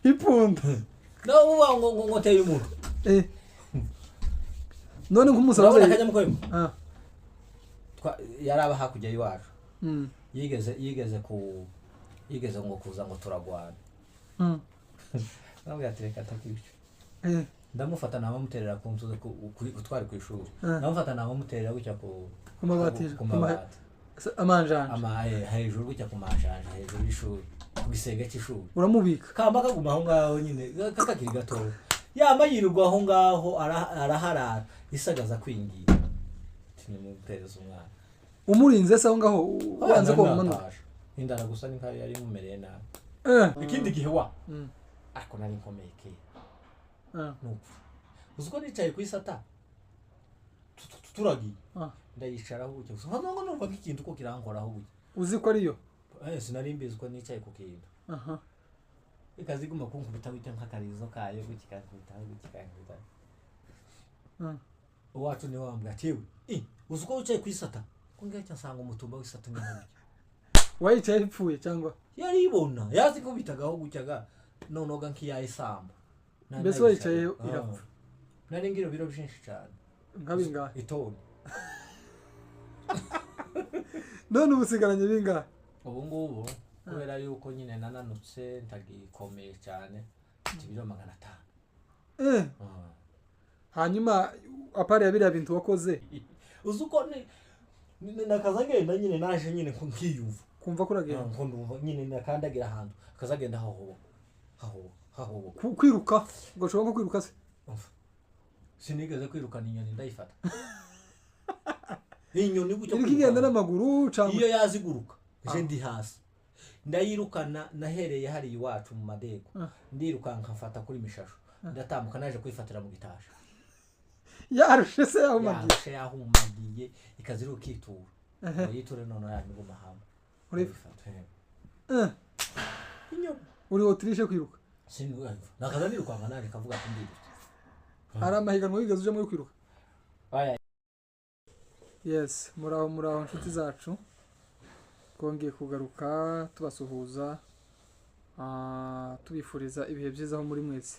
ipunda no uba ngo teye umuntu none nk'umusaza akajya mukwemo yaraba hakujya yiwacu yigeze ngo kuza ngo turagwana nabwo yatereka atakwica ndamufata nabamuterera ku nzu kutwari ku ishuri ndamufata nabamuterera gutya ku mabati amanjanja hejuru gutya ku manjanja hejuru y'ishuri ku gisenge cy'ishuri uramubika kamba kaguma aho ngaho nyine kakakiri gatoya yama yirirwa aho ngaho araharara isagaza kwingira tinimupereza umwana umurinze se aho ngaho wanze ko umanuka indara gusa ni nkayo yari mumereye nabi ikindi gihe ariko nari nkomeye ke nupfa uziko nicaye ku isata turagi ndayicara gutya gusa ngo numva ikintu ko kirankoraho gutya uzi ko ariyo sinari mbizi ko nicaye ku kintu ikaziguma kunkubita gutya nk'akarizo kayo gutya uwacu ni wambwa tewe uzi ko wicaye ku isata ko ngacyo nsanga umutumba w'isata ngana wayicaye ipfuye cyangwa yaribona yazi ko bitagaho gutyaga nonoga nk'iyayisamba mbese wayicaye irapfa nari ngiro biro byinshi cyane nkabingahe itoni none ubusigaranye bingahe ubu ngubu kubera yuko nyine nananutse ntagikomeye cyane ibiro 500 hanyuma apari ya biriya bintu wakoze uzuko ni nakazagenda nyine naje nyine nkiyumva kumva kuragenda ngo ndumva nyine nakandagira ahantu akazagenda haho kwiruka ngo shobora kwiruka se sinigeze kwirukana inyoni ndayifata inyoni gutyo kigenda n'amaguru cyangwa iyo yaziguruka je ndi hasi ndayirukana nahereye hari iwacu mu madego ndirukanka mfata kuri mishasho ndatambuka naje kwifatira mu gitasha yarushe se yahumagiye ikaziru kitura yiture none yaniguma hamwe uri otirishe kwiruka sinugana nakaza nirukanga naje kavuga ati ndirutse ari amahiganwa wigeze uje muri kwiruka yes muraho nshuti zacu twongeye kugaruka tubasuhuza tubifuriza ibihe byiza aho muri mwese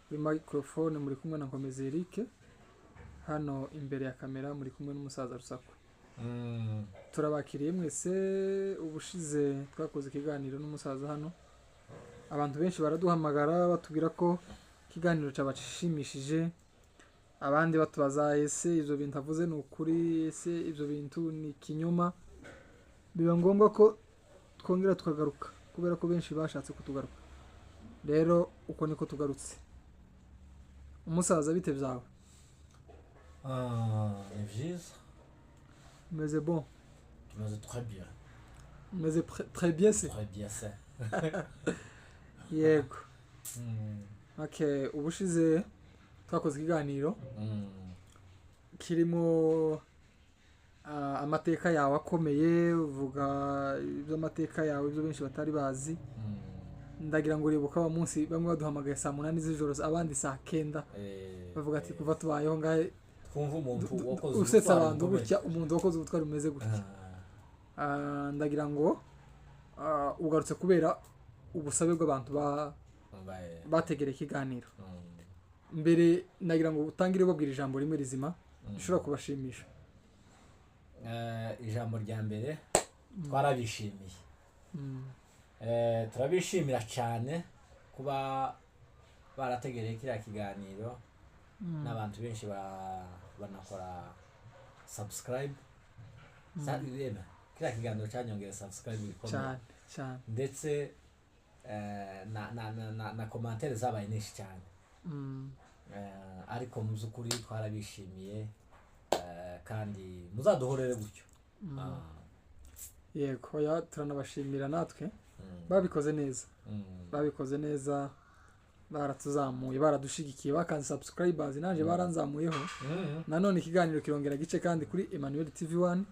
kuri microphone muri kumwe na Nkomezi Eric hano imbere ya kamera muri kumwe n'umusaza Rusaku turabakiriye mwese ubushize twakoze ikiganiro n'umusaza hano abantu benshi baraduhamagara batubwira ko ikiganiro cyabashimishije abandi batubaza ese ibyo bintu avuze ni ukuri ese ibyo bintu ni kinyoma biba ngombwa ko twongera tukagaruka kubera ko benshi bashatse kutugaruka rero uko niko tugarutse umusaza bite byawe ni byiza meze bon meze très bien meze très bien c'est très bien c'est yego okay ubushize twakoze ikiganiro kirimo amateka yawe akomeye uvuga iby'amateka yawe ibyo benshi batari bazi ndagira ngo uribuka wa munsi bamwe baduhamagaye saa 8 z'ijoro abandi saa 9 bavuga ati kuva tubayeho ngahe twumva umuntu wakoze usetsa abantu gutya umuntu wakoze ubutwari umeze gutya ndagira ngo ugarutse kubera ubusabe bw'abantu bategereye ikiganiro mbere ndagira ngo utangire babwira ijambo rimwe rizima rishobora kubashimisha ijambo rya mbere twarabishimiye turabishimira cyane kuba barategereye kiriya kiganiro n'abantu benshi banakora subscribe kiriya kiganiro cyanyongera subscribe bikomeye cyane ndetse na commentaire zabaye nyinshi cyane ariko mu by'ukuri twarabishimiye kandi muzaduhorere gutyo yego turanabashimira natwe babikoze neza baratuzamuye baradushigikiye bakanze subscribers naje baranzamuyeho nanone ikiganiro kirongera gice kandi kuri Emmanuel TV1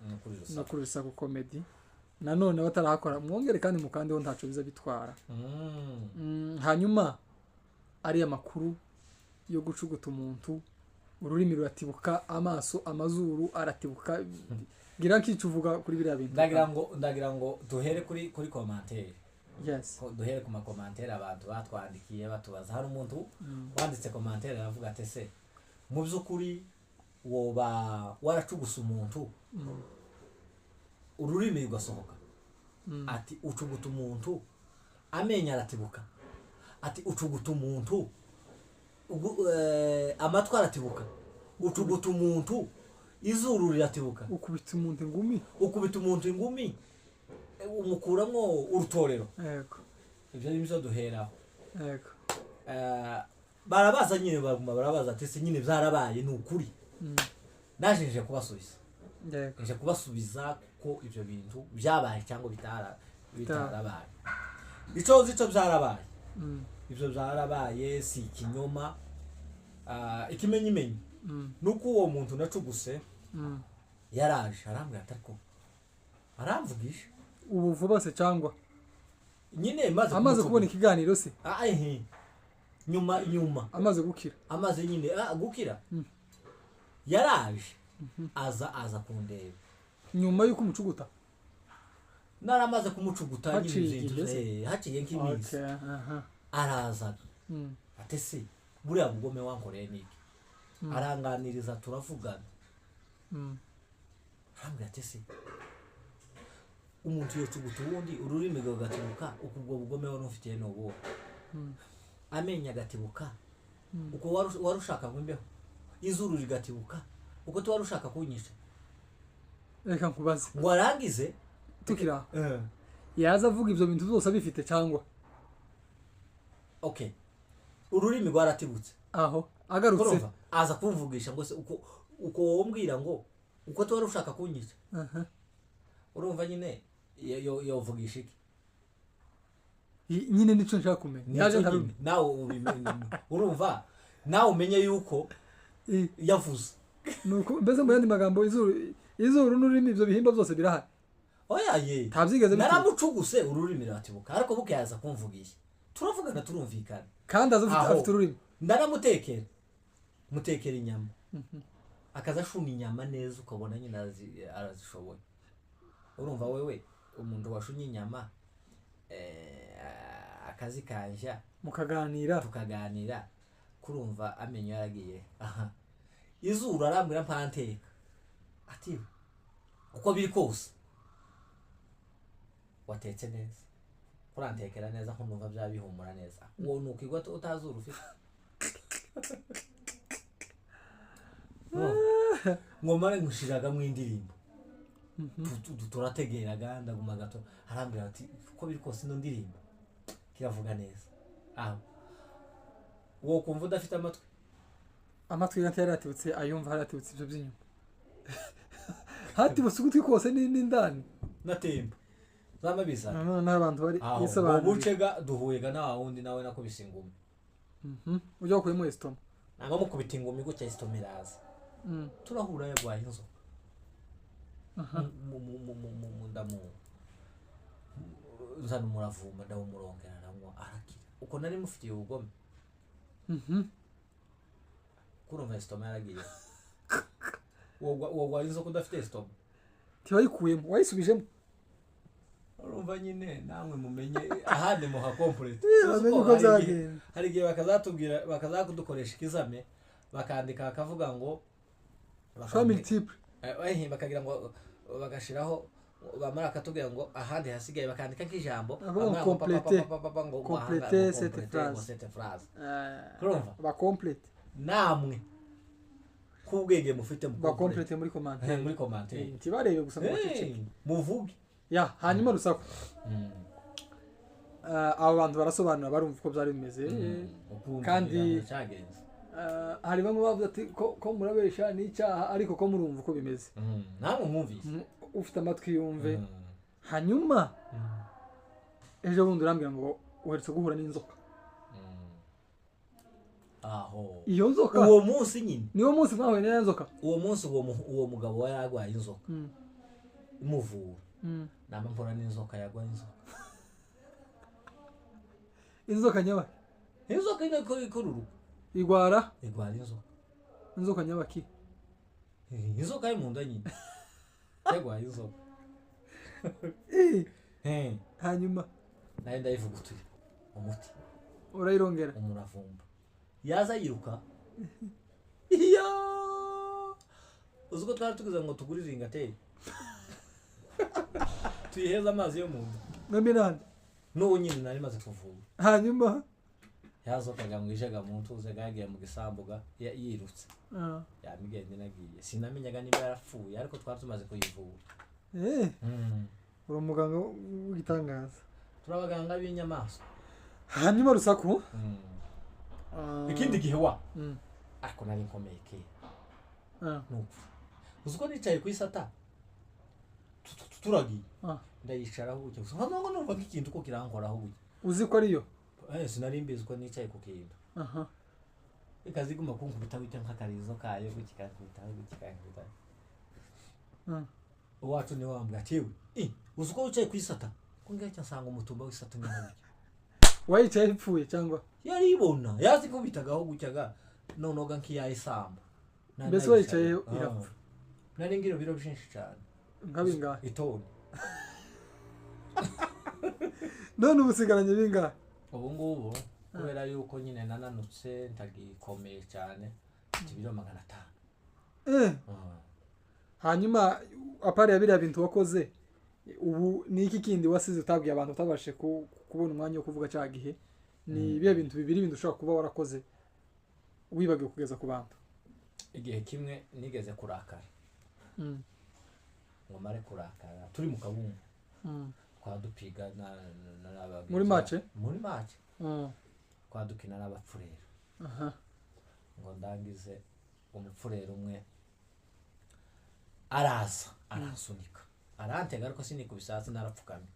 no kuri Rusaku Comedy nanone batarahakora mwongere kandi mukandeho ntaco biza bitwara hanyuma ari amakuru yo gucuguta umuntu ururimi ruratibuka amaso amazuru aratibuka gira nkicuvuga kuri biriya bintu ndagira ngo duhere kuri commentaire yes duhere ku makomantere abantu batwandikiye batubaza hari umuntu wanditse komantere aravuga ati se mu by'ukuri woba waracugusa umuntu ururimi rugasohoka ati ucuguta umuntu amenyo aratibuka ati ucuguta umuntu amatwi aratibuka ucuguta umuntu izuru riratibuka ukubita umuntu ingumi umukuramwo urutorero yego ibyo ni byo duheraho yego barabaza nyine barabaza ati se nyine byarabaye ni ukuri naje nje kubasubiza yego nje kubasubiza ko ibyo bintu byabaye cyangwa bitarabaye icyo byarabaye ibyo byarabaye si ikinyoma ikimenyimenyi nuko uwo muntu nacuguse yaraje arambwira ati ariko aramvugisha ubu vuba se cyangwa nyine amaze kubona ikiganiro se nyuma amaze gukira amaze nyine gukira yaraje aza kundeba nyuma yuko umucuguta naramaze kumucuguta haciye nk'iminsi araza ati se buriya bugome wankoreye niki aranganiriza turavugana arambwira ati se umuntu yocuguta uwundi ururimi rugatibuka ubwo bugome wari ufitiye n'ubu amenyo agatibuka uko wari ushaka ngo imbeho izuru rigatibuka uko wari ushaka kunyisha reka nkubaze ngo arangize tukira yaza avuga ibyo bintu byose abifite cyangwa okay ururimi rwaratibutse aho agarutse aza kumvugisha ngo se uko wombwira ngo uko wari ushaka kunyisha urumva nyine yovugisha iki nyine nico nshaka kumenya yaje ntarumye nawe urumva nawe umenye yuko yavuze nuko mbese mu yandi magambo izuru n'ururimi ibyo bihimba byose birahari oya ye tabyigeze naramucuguse ururimi ratibuka ariko bukayaza kumvugisha turavugana turumvikana kandi afite ururimi mutekera inyama akaza ashuna inyama neza ukabona nyine arazishoboye urumva wewe umuntu washunye inyama akazi kanja tukaganira kurumva amenyo yaragiye izuru arambwira mpanteka ati uko biri kose watetse neza kurantekera neza nkumva byabihumura neza uwo nukigwa utazuru ufite ngomare ngushiraga mu indirimbo turategeraga ndaguma gato arambwira ati uko biri kose ino ndirimbo kiravuga neza uwo kumva udafite amatwi yanjye yaratibutse ayumva haratibutse ibyo by'inyuma hatibutse ugutwi kose n'indani natemba zamabiza n'abantu bari yisobanura ubucega duhuyega nawe wundi nawe nakubise ingumi ujya kuyemo estoma nanga mukubita ingumi gutya estoma iraza turahura yagwaye inzoka ndamu nzana umuravumba ndawumurongera namwo arakira uko nari mufitiye ubugome kurumva estoma yaragiye wagwaye inzoka udafite estoma tiwayikuyemo wayisubijemo urumva nyine namwe mumenye ahandi muha complete hari igihe bakazakudukoresha ikizame bakandika akavuga ngo family tip bakagira ngo bagashiraho bamara akatubwira ngo ahandi hasigaye bakandika nk'ijambo complete cette phrase urumva ba complete namwe kubwenge mufite ba complete muri commentaire ntibarebe gusa ngo muvuge ya hanyuma rusaku abo bantu barasobanura barumva uko byari bimeze kandi hari bamwe bavuze ati ko murabesha n'icyaha ariko ko murumva uko bimeze namwe mwumvise ufite amatwi yumve hanyuma ejo bundi urambwira ngo uherutse guhura n'inzoka iyo nzoka uwo munsi nyine niwo munsi mwahuye n'iyo nzoka uwo munsi uwo mugabo yari arwaye inzoka imuvura nama mpora n'inzoka yagwaye inzoka nyabaki inzoka ikururu igwara inzoka nyabaki inzoka yo mu nda nyine yagwaye inzoka hanyuma nayo ndayivugutuye umuti urayirongera umuravumba yaza yiruka iya uzuko twari tugize ngo tugurire ingateri tuyiheza amazi yo mu nda mwembi nande n'ubu nyine nari maze kuvura hanyuma yazokaga ngo ijega mu ntuze gagiye mu gisambuga yirutse yamigende nagiye sinamenyaga niba yarapfuye ariko twari tumaze kuyivura uri umuganga w'igitangaza turabaganga b'inyamaswa hanyuma rusaku ikindi gihe wa ariko nari nkomeye kera nuko uzuko nicaye ku isata turagiye ndayicaraho buke gusa ntabwo numva nk'ikintu ko kirankoraho buke uzi ko ariyo sinari mbizi ko nicaye ku kintu ikaziguma kunkubita bita nk'akarizo kayo gukikankubitaho gukikankubitaho uwacu niwe wambwira atiwe uzi ko wicaye ku isata ko ngacyo nsanga umutumba w'isata umwe n'uburyo wayicaye ipfuye cyangwa yaribona yazi ko bitagaho gucyaga nonoga nk'iyayisamba mbese wayicaye irapfa nari ngiro biro byinshi cyane nk'abingahe itoni none ubusigaranye bingahe ubu ngubu kubera yuko nyine nananutse ntagikomeye cyane ibiro 500 hanyuma apari ya biriya bintu wakoze ubu ni iki kindi wasize utabwiye abantu utabashe kubona umwanya wo kuvuga cya gihe ni ibihe bintu bibiri bintu ushobora kuba warakoze wibagiwe kugeza ku bantu igihe kimwe nigeze kurakara ngo mare kurakara turi mu kabumbu kwadupiga muri mace kwadukina n'abapfurero ngo ndangize umupfurero umwe araza aransunika arantega ariko sinikubise hasi narapfukamye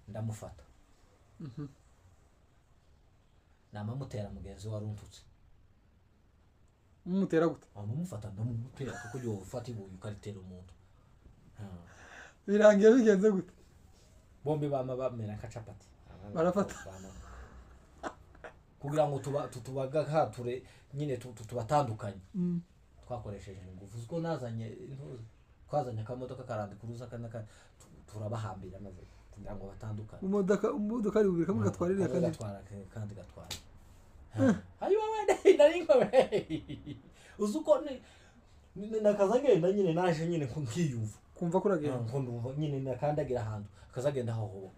ndamufata namamutera mugenzi wari untutse umutera gute amumufata ndamumutera kuko yo ufata ibuye ukaritera umuntu birangiye bigenze gute bombi bama bamera nka capati barafata kugira ngo tubaga hature nyine tubatandukanye twakoresheje ingufu uziko nazanye twazanye akamodoka karandikuruza kanaka turabahambira maze kugira ngo batandukane umudoka ari bubiri kamwe gatwarira kandi gatwara ayo wende narinko uzuko nakazagenda nyine naje nyine nkiyumva kumva kuragenda ndumva nyine nakandagira ahantu akazagenda haho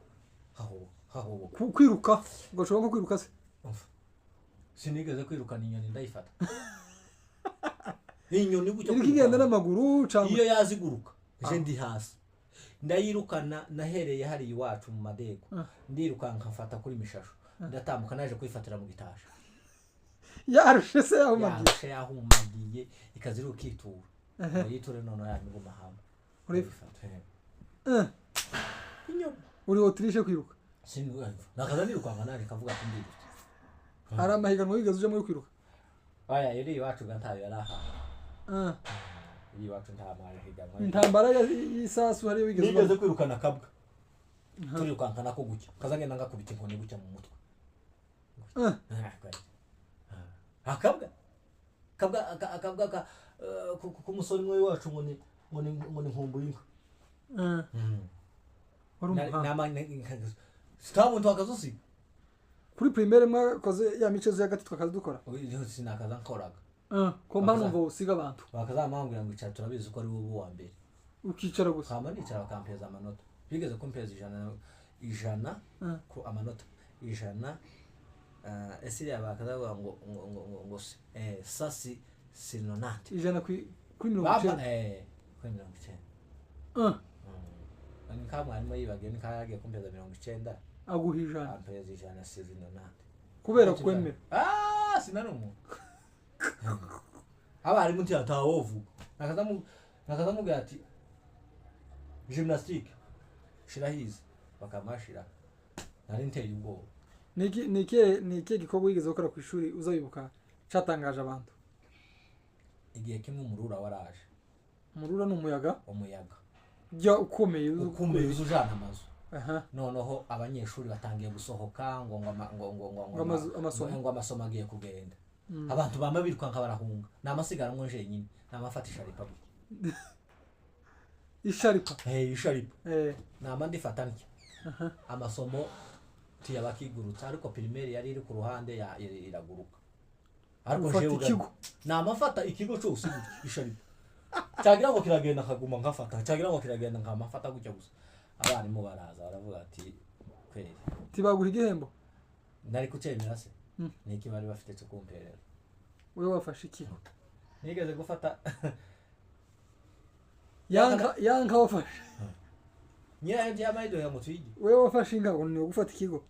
kwiruka ugashobora kwiruka se sinigeze kwirukana inyoni ndayifata inyoni gutyo kigenda n'amaguru cyangwa iyo yaziguruka je ndi hasi ndayirukana nahereye hari iwacu mu madego ndiruka nkafata kuri mishasho ndatambuka naje kwifatira mu gitasha yarushe se yahumagiye ikaziruka itura yiture none yanyuguma hamwe urifata inyoni uri otirishe kwiruka nakaza niruka nane kavuga ati ndirutse hari amahiganwa wigeze uje muri kwiruka aya yari iwacu gantayo yaraha iwacu nta mahiganwa intambara y'isasu hari wigeze kwirukana kabwa turirukankana ko gucya kazagenda ngakubita inkoni gucya mu mutwe akabwa ku musore mwe wacu ngo ni nkumbu y'inka sitamuntu akazusi kuri primaire mwakoze ya micezo y'agati twakaza dukora sinakaza nkoraga ko mpamvu ngo usiga abantu bakazamambwira ngo icara turabizi ko ari wowe wa mbere ukicara gusa hama nicara bakampeza amanota bigeze kumpeza ijana ku amanota ijana esiriya bakazavuga ngo sasi sinonate ijana kuri 90 kuri 90 nkamwarimu yibagiye nikayagiye kumpeza 90 aguhijana ampeza ijana sinonate kubera kwemera sinarumu abari muti atawovu nakazamubwira ati gymnastique shirahize bakamashira nari nteye ubwoba niki gikorwa wigeze gukora ku ishuri uzayibuka cyatangaje abantu igihe kimwe umurura waraje umurura n'umuyaga jya ukomeye uzujana amazu noneho abanyeshuri batangiye gusohoka ngo amasomo agiye kugenda abantu bama birukanka barahunga namasigara ngo njenyine namafata isharipa isharipa isharipa nama ndifata ntya amasomo tuyabakigurutsa ariko primaire yari iri ku ruhande iraguruka ariko jewe namafata ikigo cyose ishari cyagira ngo kiragenda kaguma nkafata cyagira ngo kiragenda nkamafata gutya gusa abarimu baraza baravuga ati kweri tibagura igihembo nari kucemera se niki bari bafite cyo kumperera wewe wafashe iki nigeze gufata yanka wafashe nyirayo byamayido ya mutwigi wewe wafashe inga ngo ni gufata ikigo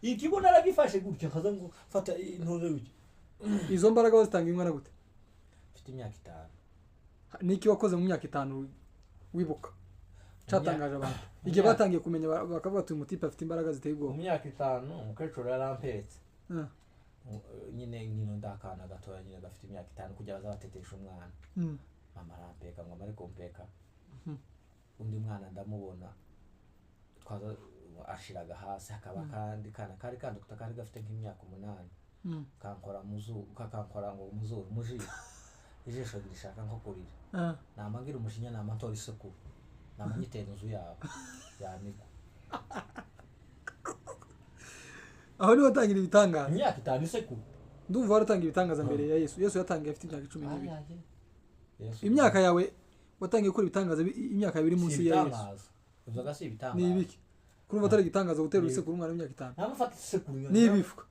ikigo naragifashe gutya kaza ngo fata intoze wiki izo mbaraga bazitanga ingana gute mfite imyaka 5 niki wakoze mu myaka 5 wibuka cyatangaje abantu igihe batangiye kumenya bakavuga ati umutipe afite imbaraga ziteye ubwoba mu myaka 5 umukecuru yarampetse nyine ndakana gatoya nyine gafite imyaka 5 kujya bazabatetesha umwana mama arampeka ngo mari kompeka undi mwana ndamubona twaza ashiraga hasi hakaba kandi kari kari gafite nk'imyaka 8 kankora muzu kakankora ngo muzuru muji ijisho girishaka nko kurira namangira umushinya namatora isuku namanyitera inzu yabo yamigo aho ni watangira ibitangaza imyaka 5 isuku ndumva waratangira ibitangaza mbere ya Yesu yatangiye afite imyaka 12 imyaka yawe watangiye gukora ibitangaza imyaka yawe iri munsi ya Yesu uzaga si ibitangaza ni ibiki kurumva atari igitangaza gutera isekuru umwana w'imyaka 5 namufata isekuru ni ibifuka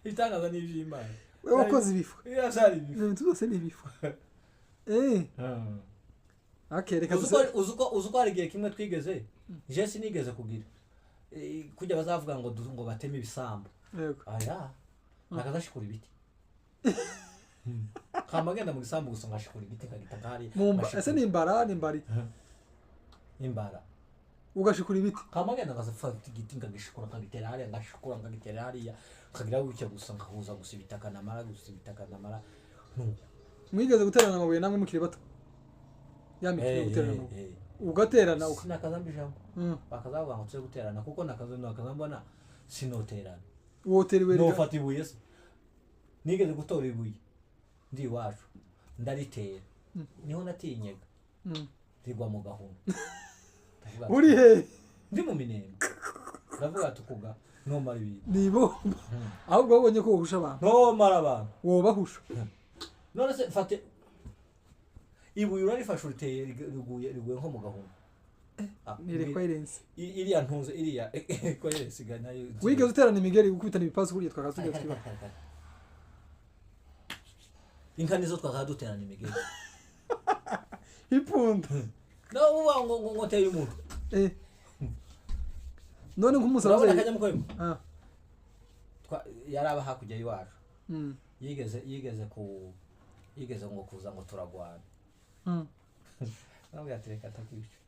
ibitangaza ni iby'Imana wewe wakoze ibifuka yashari ibintu byose ni ibifuka reka uzuko ari gihe kimwe twigeze je sinigeze kugira kujya bazavuga ngo bateme ibisambo yego aya nakazashikura ibiti kamagenda mu gisambu gusa ngashikura igiti kagita kari ese ni imbara ugashikura ibiti kamagenda ngazafata igiti ngagishikura kagitera hariya ngashikura ngagitera hariya kagira gucya gusa ngahuza gusa ibitaka namara mwigeze guterana amabuye namwe mukiri bato yamikire guterana ugaterana ukanakazambijamo bakazavuga ngo tuje guterana kuko nakazambona sinoterana woteriwe no fata ibuye se nigeze gutora ibuye ndi wacu ndaritera niho natinyega rigwa mu gahunda uri he ndi mu minembwe ndavuga tukuga no mara ibintu nibo ahubwo babonye ko uhusha abantu no mara abantu wobahusha none se fate ibuye urarifasha uriteye riguye nko mu gahunda nire coherence iriya ntunze iriya coherence gana wigeze uterana imigeri gukubitana ibipasu kuri twakasubiye twiba inka nizo twakaduterana imigeri ipunda no ngo teye umuntu none nk'umusaza yaraba hakujya iwacu yigeze ngo kuza ngo turagwana nabwo yatereka takwica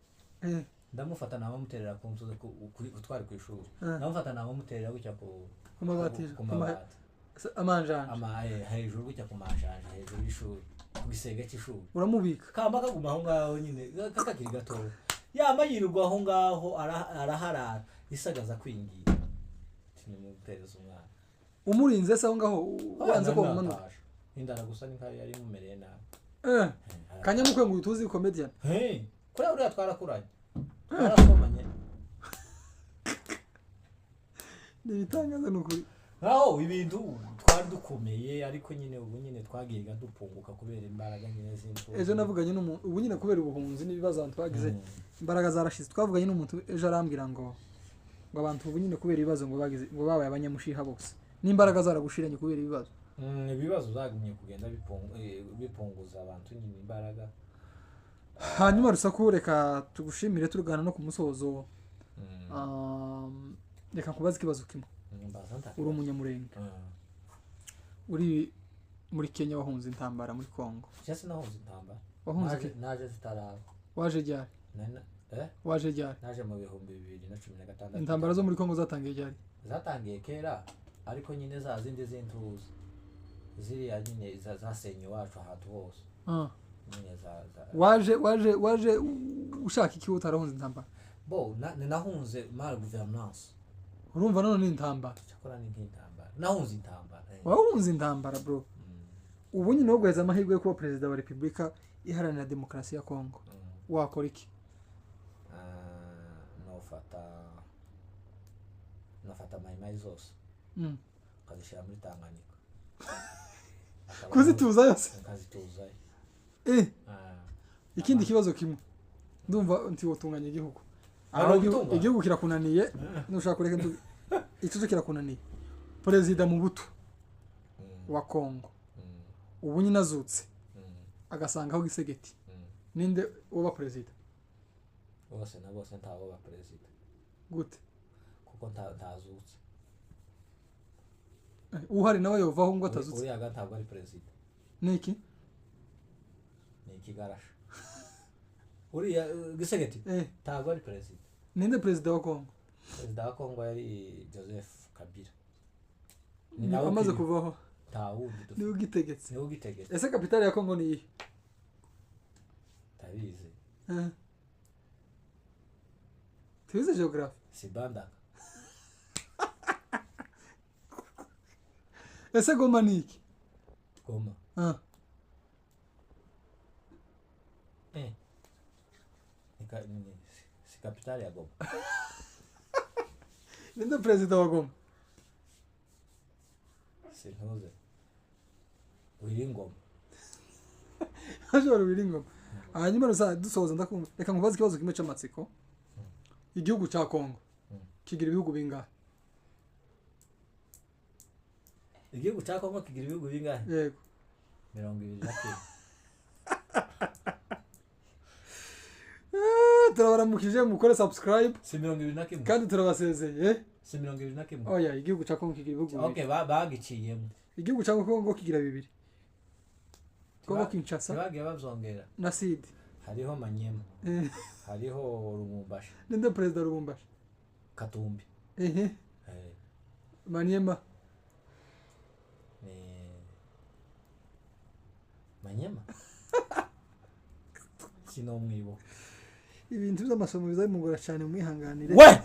ndamufata nabamuterera ku nzu twari ku ishuri ndamufata nabamuterera gutya ku mabati amanjanja hejuru gutya ku manjanja hejuru y'ishuri ku gisenge cy'ishuri uramubika kamba kaguma aho ngaho nyine kakakiri gatoya yama yirirwa aho ngaho araharara isagaza kwingira tinimutereza umwana umurinze se aho ngaho wanze ko umanuka indara gusa n'inkayo yari mumereye nabi kanyamukwe ngo utuzi comedian kuri uriya twarakuranye twarasomanye nibitangaza nukuri naho ibintu twari dukomeye ariko nyine ubu nyine twagiye dupunguka kubera imbaraga nyine z'intu ejo navuganye n'umuntu ubu nyine kubera ubuhunzi n'ibibazo abantu twagize imbaraga zarashize twavuganye n'umuntu ejo arambwira ngo abantu ubu nyine kubera ibibazo ngo babaye abanyamushiha bose n'imbaraga zaragushiranye kubera ibibazo ibibazo zagumye kugenda bipunguza abantu nyine imbaraga hanyuma rusaku reka tugushimire turugana no ku musozo reka kubaza ikibazo kimwe uri umunyamurenge uri muri Kenya wahunze intambara muri Kongo cyase nahunze intambara wahunze naje zitaraba waje ryari waje ryari naje mu 2016 intambara zo muri Kongo zatangiye kera ariko nyine za zindi zintuza ziriya nyine zasenye wacu ahantu hose waje ushaka iki utarahunze intambara bo nahunze mal gouvernance urumva none ni intambara cyakora ni nk'intambara nahunze intambara wahunze intambara bro ubu nyine wo guheza amahirwe yo kuba perezida wa Repubulika iharanira demokarasi ya Kongo wakora iki nafata mayimayi zose ukazishyira muri Tanganyika kuzituza yose ukazituzayo. Ikindi kibazo kimwe ndumva nti wotunganya igihugu igihugu kirakunaniye nushaka kureka icyo kirakunaniye perezida mu buto wa Kongo ubu nyine azutse agasangaho gisegeti ninde uba perezida bose na bose ntawo ba perezida gute kuko ntazutse uhari nawe yovaho ngo atazutse uri hagati ntabwo ari perezida niki garasha uri gisegeti ntabwo ari perezida. Ninde perezida wa Kongo? Perezida wa Kongo yari Joseph Kabila. Ni amaze kuvaho tawundi ni ugitegetse ese kapitali ya Kongo ni iyi tabizi tuzi geography Sibanda. Ese Goma ni iki? Goma si kapitali ya Goma. Ninde perezida wa Goma? Sintuze Wiringoma. Hajoro Wiringoma. Hanyuma rusa dusoza ndakumva reka nkubaze ikibazo kimwe cy'amatsiko. Igihugu cya Kongo kigira ibihugu bingahe? Igihugu cya Kongo kigira ibihugu bingahe? Yego 21. Turabaramukije mukore subscribe si 21 kandi turabasezeye si 21. Oya igihugu cya Kongo kigira ibihugu okay bagiciyemo igihugu cya Kongo kigira bibiri Kongo Kinshasa bagiye bavyongera na Sud hariho Manyema hariho Lumumbashi. Ninde perezida Lumumbashi? Katumbi. Manyema Manyema sino mwibo ibintu by'amasomo bizamugora cyane mwihanganire we